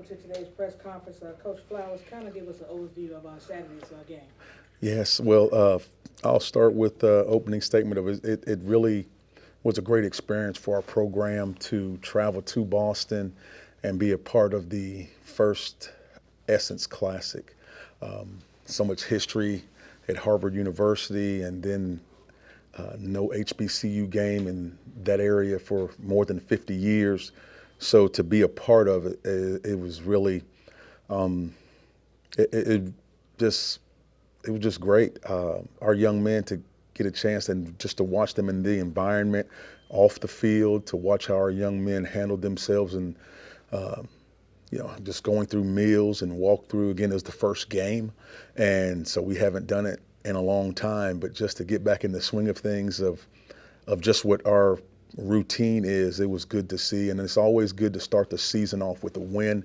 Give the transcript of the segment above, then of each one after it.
welcome to today's press conference. Coach Flowers, kind of give us an overview of Saturday's game. Yes, well, I'll start with the opening statement of it. It really was a great experience for our program to travel to Boston and be a part of the first Essence Classic. So much history at Harvard University, and then no HBCU game in that area for more than 50 years. So to be a part of it, it was really, it, it it just it was just great. Our young men to get a chance and just to watch them in the environment, off the field, to watch how our young men handled themselves, and just going through meals and walk through. Again, it was the first game, and so we haven't done it in a long time. But just to get back in the swing of things, of just what our routine is, it was good to see. And it's always good to start the season off with a win.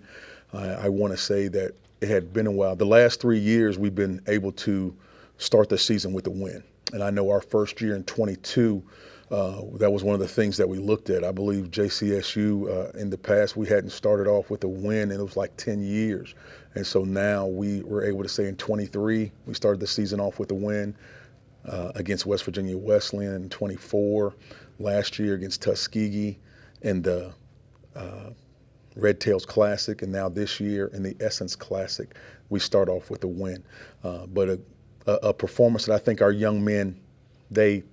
I want to say that it had been a while. The last 3 years, we've been able to start the season with a win. And I know our first year in 22, that was one of the things that we looked at. I believe JCSU, in the past, we hadn't started off with a win, and it was like 10 years. And so now we were able to say in 23, we started the season off with a win against West Virginia Wesleyan in 24, last year against Tuskegee in the Red Tails Classic, and now this year in the Essence Classic, we start off with a win. But a performance that I think our young men, they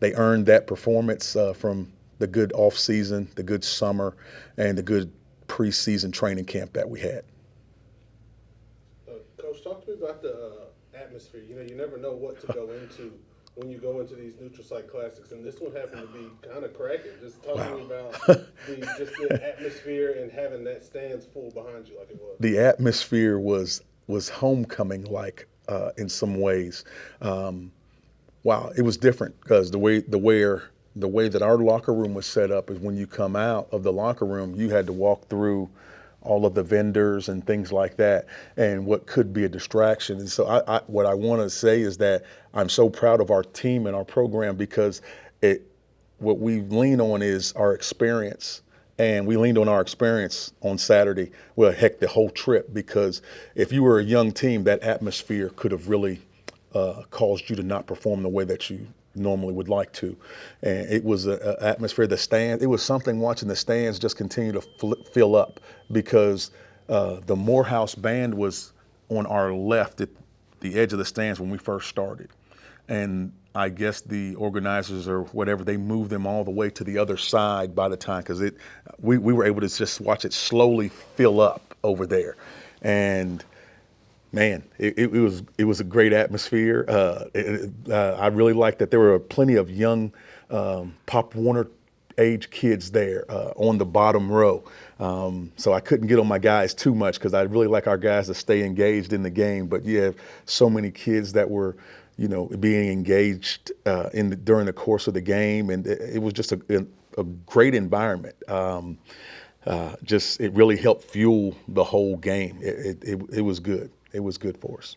earned that performance from the good off season, the good summer, and the good preseason training camp that we had. Coach, talk to me about the atmosphere. You never know what to go into when you go into these neutral site classics, and this one happened to be kind of cracking. Just talk to me about the atmosphere and having that stands full behind you like it was. The atmosphere was homecoming like in some ways. Wow, it was different because the way that our locker room was set up is when you come out of the locker room, you had to walk through all of the vendors and things like that, and what could be a distraction. And so what I want to say is that I'm so proud of our team and our program, because what we lean on is our experience. And we leaned on our experience on Saturday, well, heck, the whole trip, because if you were a young team, that atmosphere could have really caused you to not perform the way that you normally would like to. And it was an atmosphere, the stand, it was something watching the stands just continue to fill up, because the Morehouse band was on our left at the edge of the stands when we first started. And I guess the organizers or whatever, they moved them all the way to the other side by the time, because we were able to just watch it slowly fill up over there. And man, it was a great atmosphere. I really liked that there were plenty of young Pop Warner age kids there on the bottom row. So I couldn't get on my guys too much, because I really like our guys to stay engaged in the game. But you have so many kids that were, being engaged during the course of the game, and it was just a great environment. It really helped fuel the whole game. It was good. It was good for us.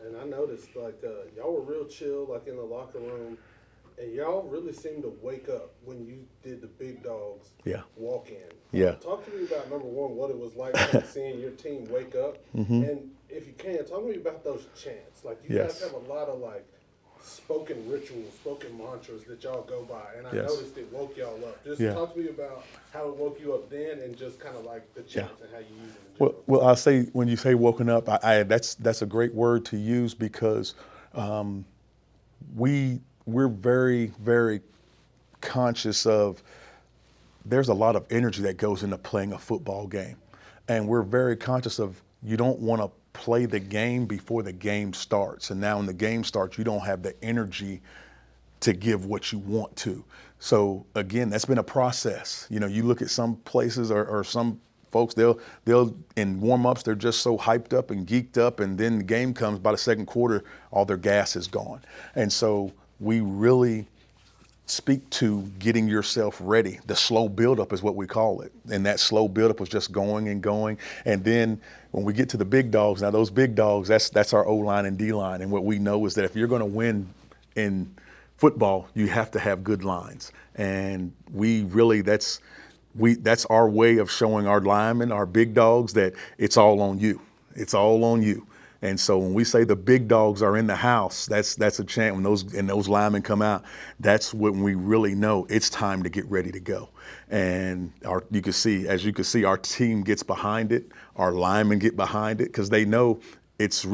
And I noticed, y'all were real chill, in the locker room, and y'all really seemed to wake up when you did the big dogs walk in. Yeah. Talk to me about, number one, what it was like seeing your team wake up, and if you can, talk to me about those chants. You guys have a lot of spoken rituals, spoken mantras that y'all go by, and I noticed it woke y'all up. Just talk to me about how it woke you up then, and just kind of the chants and how you use them. Well, I'll say, when you say woken up, that's a great word to use, because we're very, very conscious of, there's a lot of energy that goes into playing a football game, and we're very conscious of, you don't want to play the game before the game starts. And now when the game starts, you don't have the energy to give what you want to. So again, that's been a process. You look at some places or some folks, they'll in warm-ups, they're just so hyped up and geeked up, and then the game comes, by the second quarter, all their gas is gone. And so we really speak to getting yourself ready. The slow buildup is what we call it. And that slow buildup was just going and going. And then when we get to the big dogs, now those big dogs, that's our O-line and D-line. And what we know is that if you're going to win in football, you have to have good lines. And we really, that's that's our way of showing our linemen, our big dogs, that it's all on you. It's all on you. And so when we say the big dogs are in the house, that's a chant. When those linemen come out, that's when we really know it's time to get ready to go. And as you can see, our team gets behind it. Our linemen get behind it because they know it's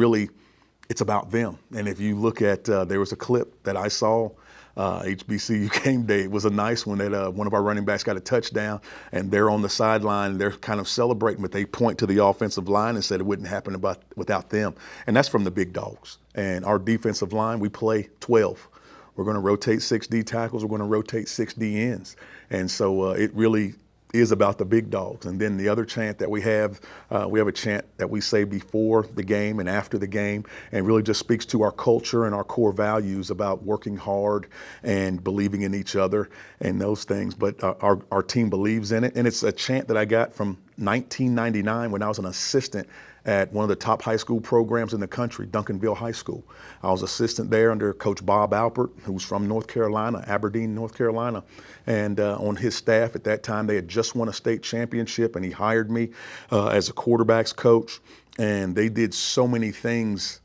about them. And if you look at, there was a clip that I saw, HBCU game day. It was a nice one that one of our running backs got a touchdown, and they're on the sideline and they're kind of celebrating, but they point to the offensive line and said it wouldn't happen without them. And that's from the big dogs. And our defensive line, we play 12. We're going to rotate 6 D tackles. We're going to rotate 6 D ends. And so it really is about the big dogs. And then the other chant that we have a chant that we say before the game and after the game, and really just speaks to our culture and our core values about working hard and believing in each other and those things. But our team believes in it. And it's a chant that I got from 1999 when I was an assistant at one of the top high school programs in the country, Duncanville High School. I was assistant there under Coach Bob Alpert, who's from North Carolina, Aberdeen, North Carolina. And on his staff at that time, they had just won a state championship, and he hired me as a quarterbacks coach. And they did so many things.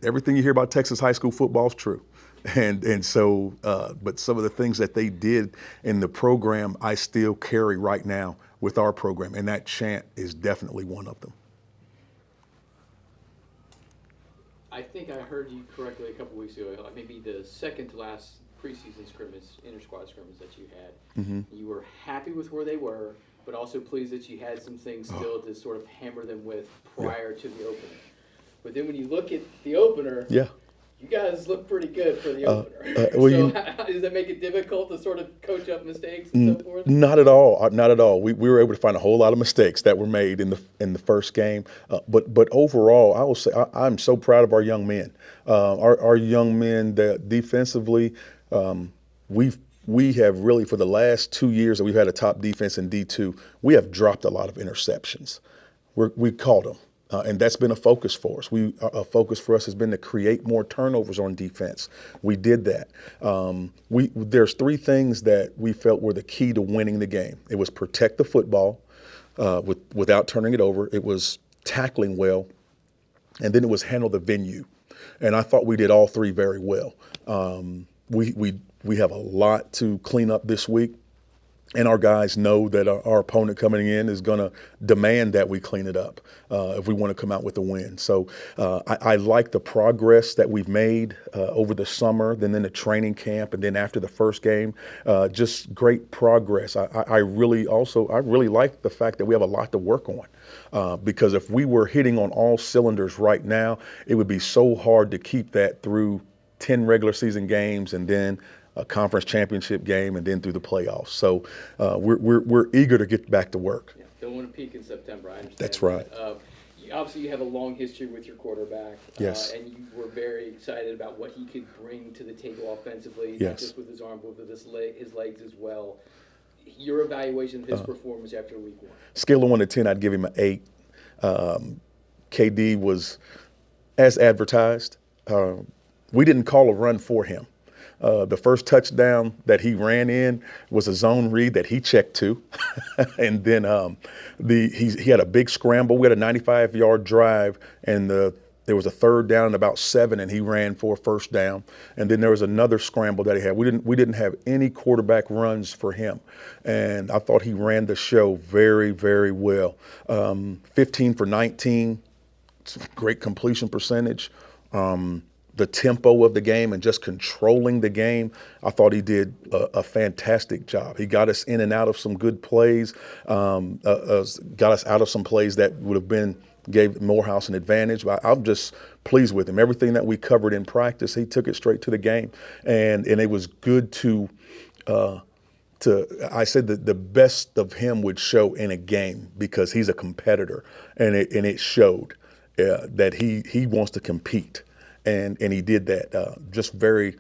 Everything you hear about Texas high school football is true. And so, but some of the things that they did in the program, I still carry right now with our program. And that chant is definitely one of them. I think I heard you correctly a couple weeks ago, maybe the second to last preseason scrimmage, inter-squad scrimmage that you had. Mm-hmm. You were happy with where they were, but also pleased that you had some things still to sort of hammer them with prior to the opener. But then when you look at the opener, you guys look pretty good for the opener. Does that make it difficult to sort of coach up mistakes and so forth? Not at all. Not at all. We were able to find a whole lot of mistakes that were made in the first game. But overall, I will say I'm so proud of our young men. Our young men that defensively, we have really, for the last 2 years that we've had a top defense in D2, we have dropped a lot of interceptions. We caught them. And that's been a focus for us. A focus for us has been to create more turnovers on defense. We did that. There's 3 things that we felt were the key to winning the game. It was protect the football without turning it over. It was tackling well, and then it was handle the venue. And I thought we did all 3 very well. We have a lot to clean up this week. And our guys know that our opponent coming in is going to demand that we clean it up if we want to come out with a win. So I like the progress that we've made over the summer, then in the training camp, and then after the first game. Just great progress. I really like the fact that we have a lot to work on because if we were hitting on all cylinders right now, it would be so hard to keep that through 10 regular season games and then a conference championship game, and then through the playoffs. So we're eager to get back to work. Yeah, don't want to peak in September. I understand. That's right. Obviously, you have a long history with your quarterback. Yes. And you were very excited about what he could bring to the table offensively, yes. not just with his arm, but with his legs as well. Your evaluation of his performance after week 1? Scale of 1 to 10, I'd give him an 8. KD was as advertised. We didn't call a run for him. The first touchdown that he ran in was a zone read that he checked to. And then he had a big scramble. We had a 95-yard drive, and there was a 3rd down and about 7, and he ran for a 1st down. And then there was another scramble that he had. We didn't have any quarterback runs for him. And I thought he ran the show very, very well. 15 for 19, great completion percentage. The tempo of the game and just controlling the game, I thought he did a fantastic job. He got us in and out of some good plays, got us out of some plays that would have gave Morehouse an advantage. I'm just pleased with him. Everything that we covered in practice, he took it straight to the game. And it was good I said that the best of him would show in a game because he's a competitor, and it showed that he wants to compete. And he did that just very,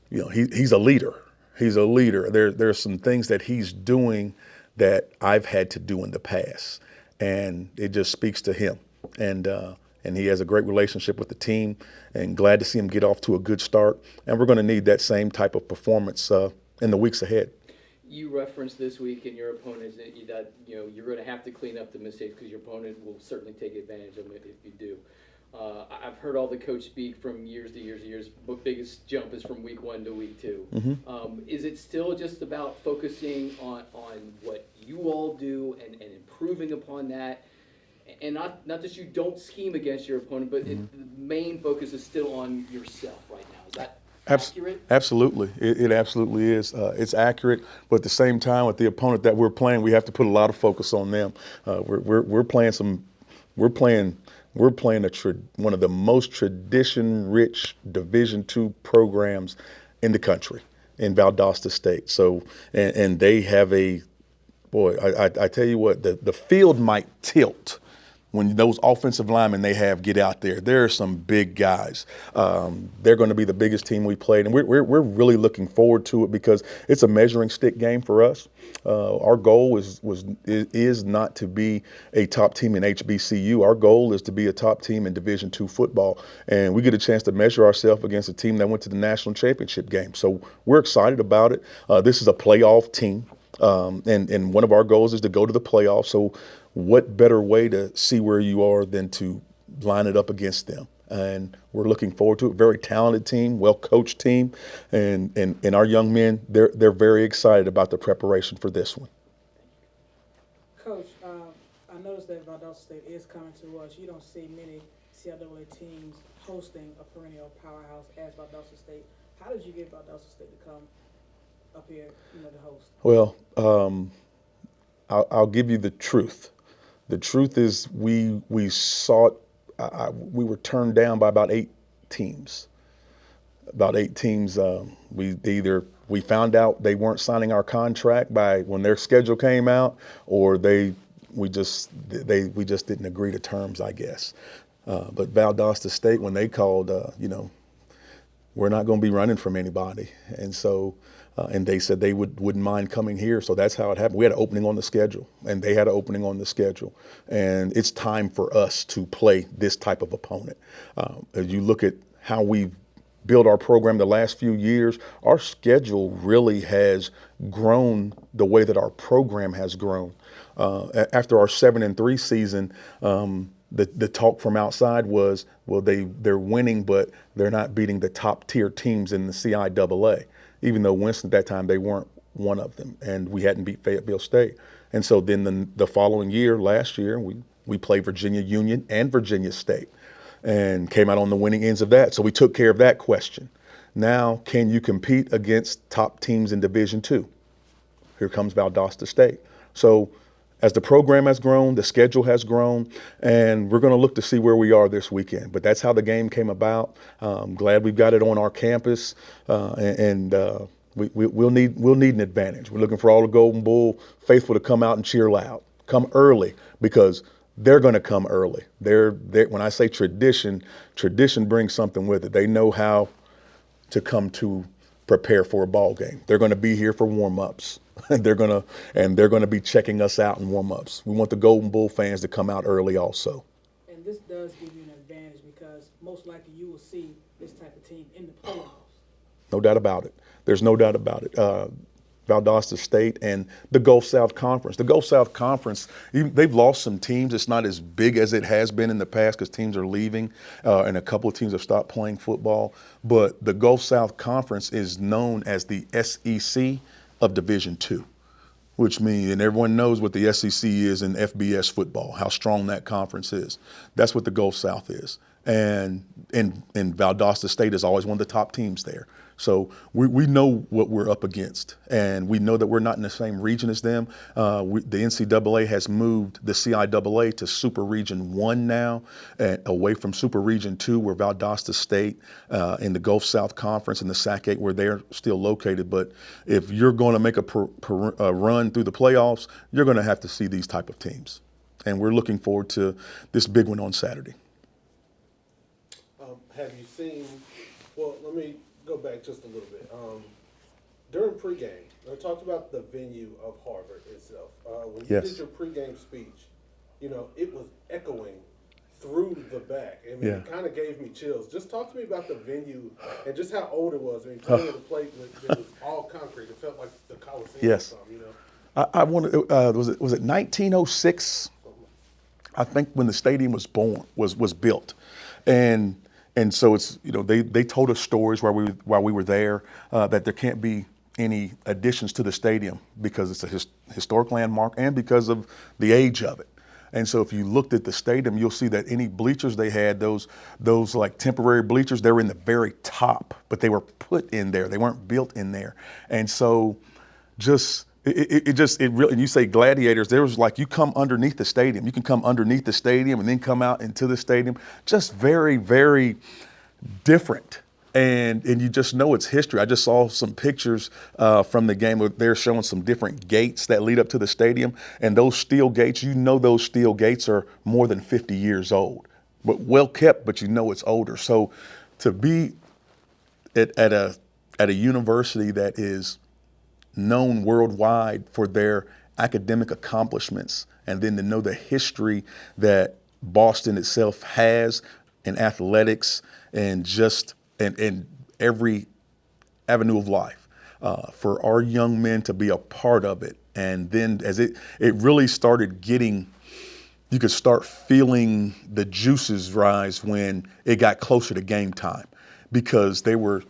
he's a leader. He's a leader. There's some things that he's doing that I've had to do in the past, and it just speaks to him. And he has a great relationship with the team, and glad to see him get off to a good start. And we're going to need that same type of performance in the weeks ahead. You referenced this week in your opponents that you're going to have to clean up the mistakes because your opponent will certainly take advantage of it if you do. I've heard all the coach speak from years to years to years. But biggest jump is from week 1 to week 2. Mm-hmm. Is it still just about focusing on what you all do and improving upon that? And not that you don't scheme against your opponent, but the main focus is still on yourself right now. Is that accurate? Absolutely, it absolutely is. It's accurate, but at the same time, with the opponent that we're playing, we have to put a lot of focus on them. We're playing one of the most tradition-rich Division II programs in the country, in Valdosta State. So, and they have I tell you what, the field might tilt when those offensive linemen they have get out there. There are some big guys. They're going to be the biggest team we played, and we're really looking forward to it because it's a measuring stick game for us. Our goal is not to be a top team in HBCU. Our goal is to be a top team in Division II football, and we get a chance to measure ourselves against a team that went to the national championship game. So we're excited about it. This is a playoff team. And one of our goals is to go to the playoffs. So what better way to see where you are than to line it up against them? And we're looking forward to it. Very talented team, well-coached team. And our young men, they're very excited about the preparation for this one. Coach, I noticed that Valdosta State is coming to us. You don't see many CIAA teams hosting a perennial powerhouse as Valdosta State. How did you get Valdosta State to come up here, to host? Well, I'll give you the truth. The truth is we were turned down by about 8 teams. We found out they weren't signing our contract when their schedule came out, or we just didn't agree to terms, I guess. But Valdosta State, when they called, we're not going to be running from anybody, and so. And they said they wouldn't mind coming here. So that's how it happened. We had an opening on the schedule, and they had an opening on the schedule. And it's time for us to play this type of opponent. As you look at how we've built our program the last few years, our schedule really has grown the way that our program has grown. After our 7-3 season, the talk from outside was, well, they're winning, but they're not beating the top tier teams in the CIAA. Even though Winston at that time, they weren't one of them, and we hadn't beat Fayetteville State. And so then the following year, last year, we played Virginia Union and Virginia State and came out on the winning ends of that. So we took care of that question. Now, can you compete against top teams in Division II? Here comes Valdosta State. So as the program has grown, the schedule has grown, and we're going to look to see where we are this weekend. But that's how the game came about. I'm glad we've got it on our campus, and we'll need an advantage. We're looking for all the Golden Bull faithful to come out and cheer loud, come early, because they're going to come early. When I say tradition brings something with it. They know how to come to prepare for a ball game. They're going to be here for warm-ups. They're going to be checking us out in warm-ups. We want the Golden Bull fans to come out early also. And this does give you an advantage because most likely you will see this type of team in the playoffs. No doubt about it. There's no doubt about it. Valdosta State and the Gulf South Conference. The Gulf South Conference, they've lost some teams. It's not as big as it has been in the past because teams are leaving and a couple of teams have stopped playing football. But the Gulf South Conference is known as the SEC of Division II, which means, and everyone knows what the SEC is in FBS football, how strong that conference is. That's what the Gulf South is. And Valdosta State is always one of the top teams there. So we know what we're up against, and we know that we're not in the same region as them. The NCAA has moved the CIAA to Super Region 1 now, away from Super Region 2, where Valdosta State in the Gulf South Conference and the SAC 8, where they're still located. But if you're going to make a run through the playoffs, you're going to have to see these type of teams. And we're looking forward to this big one on Saturday. Have you seen, well, let me go back just a little bit. During pregame, I talked about the venue of Harvard itself. When you did your pregame speech, it was echoing through the back. I mean, Yeah. it kind of gave me chills. Just talk to me about the venue and just how old it was. I mean, playing at a plate that was all concrete. It felt like the Coliseum Yes. or something, you know. I wanted, was it 1906? I think when the stadium was built, and so it's, you know, they told us stories while we were there, that there can't be any additions to the stadium because it's a historic landmark and because of the age of it. And so if you looked at the stadium, you'll see that any bleachers they had, those like temporary bleachers, they were in the very top, but they were put in there. They weren't built in there. And so it really, and you say gladiators, there was like, you come underneath the stadium. You can come underneath the stadium and then come out into the stadium. Just very, very different. And you just know it's history. I just saw some pictures from the game where they're showing some different gates that lead up to the stadium. And those steel gates, you know, those steel gates are more than 50 years old, but well kept, but you know it's older. So to be at a university that is known worldwide for their academic accomplishments, and then to know the history that Boston itself has in athletics and just in every avenue of life, for our young men to be a part of it. And then as it really started getting, you could start feeling the juices rise when it got closer to game time, because there were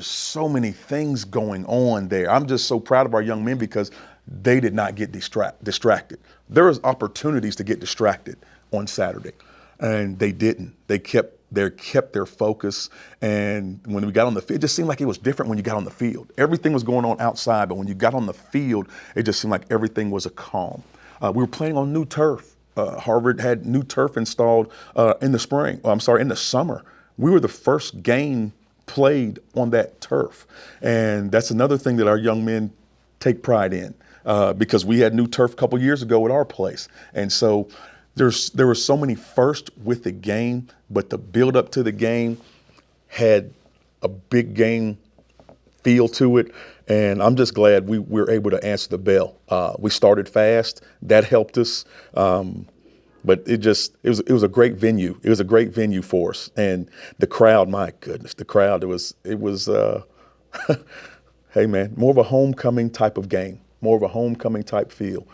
so many things going on there. I'm just so proud of our young men because they did not get distracted. There was opportunities to get distracted on Saturday, and they didn't. They kept their focus. And when we got on the field, it just seemed like it was different when you got on the field. Everything was going on outside, but when you got on the field, it just seemed like everything was a calm. We were playing on new turf. Harvard had new turf installed in the summer. We were the first game played on that turf. And that's another thing that our young men take pride in, because we had new turf a couple years ago at our place. And so there were so many firsts with the game, but the build up to the game had a big game feel to it. And I'm just glad we were able to answer the bell. We started fast. That helped us. But it was a great venue. It was a great venue for us. And the crowd, my goodness, the crowd, it was hey man, more of a homecoming type of game, more of a homecoming type feel.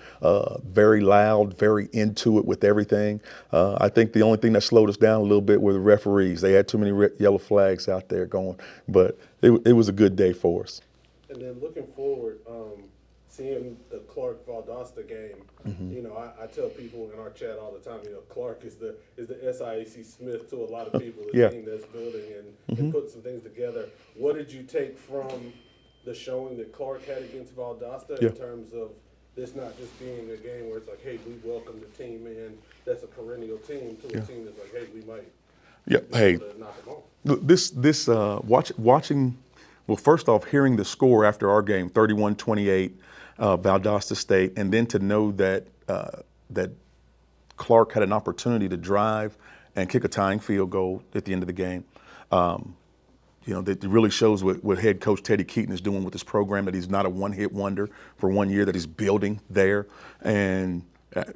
Very loud, very into it with everything. I think the only thing that slowed us down a little bit were the referees. They had too many yellow flags out there going, but it was a good day for us. And then looking forward, seeing the Clark Valdosta game, you know, I tell people in our chat all the time, you know, Clark is the SIAC Smith to a lot of people, the team that's building and putting some things together. What did you take from the showing that Clark had against Valdosta in terms of this not just being a game where it's like, hey, we welcome the team in, that's a perennial team, to a team that's like, hey, we might knock them off. Watching, well, first off, hearing the score after our game, 31-28, Valdosta State, and then to know that that Clark had an opportunity to drive and kick a tying field goal at the end of the game. You know, that really shows what head coach Teddy Keaton is doing with this program, that he's not a one-hit wonder for 1 year, that he's building there. And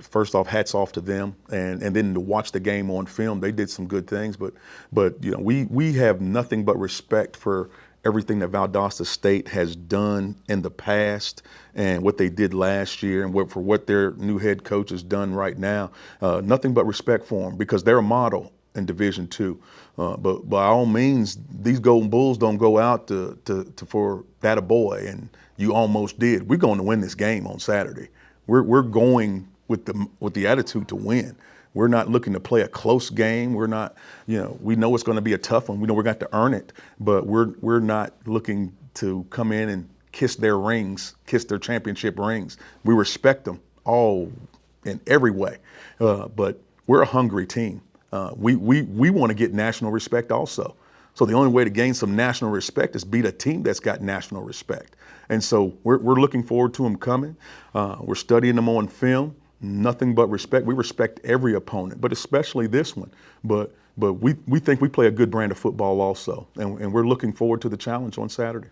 first off, hats off to them. And then to watch the game on film, they did some good things. But you know, we have nothing but respect for everything that Valdosta State has done in the past and what they did last year, and for what their new head coach has done right now. Nothing but respect for them, because they're a model in Division II. But by all means, these Golden Bulls don't go out for that a boy, and you almost did. We're going to win this game on Saturday. We're going with the attitude to win. We're not looking to play a close game. We're not, you know, we know it's going to be a tough one. We know we're going to have to earn it, but we're not looking to come in and kiss their championship rings. We respect them all in every way, but we're a hungry team. We want to get national respect also. So the only way to gain some national respect is beat a team that's got national respect. And so we're looking forward to them coming. We're studying them on film. Nothing but respect. We respect every opponent, but especially this one. But we think we play a good brand of football also, and we're looking forward to the challenge on Saturday.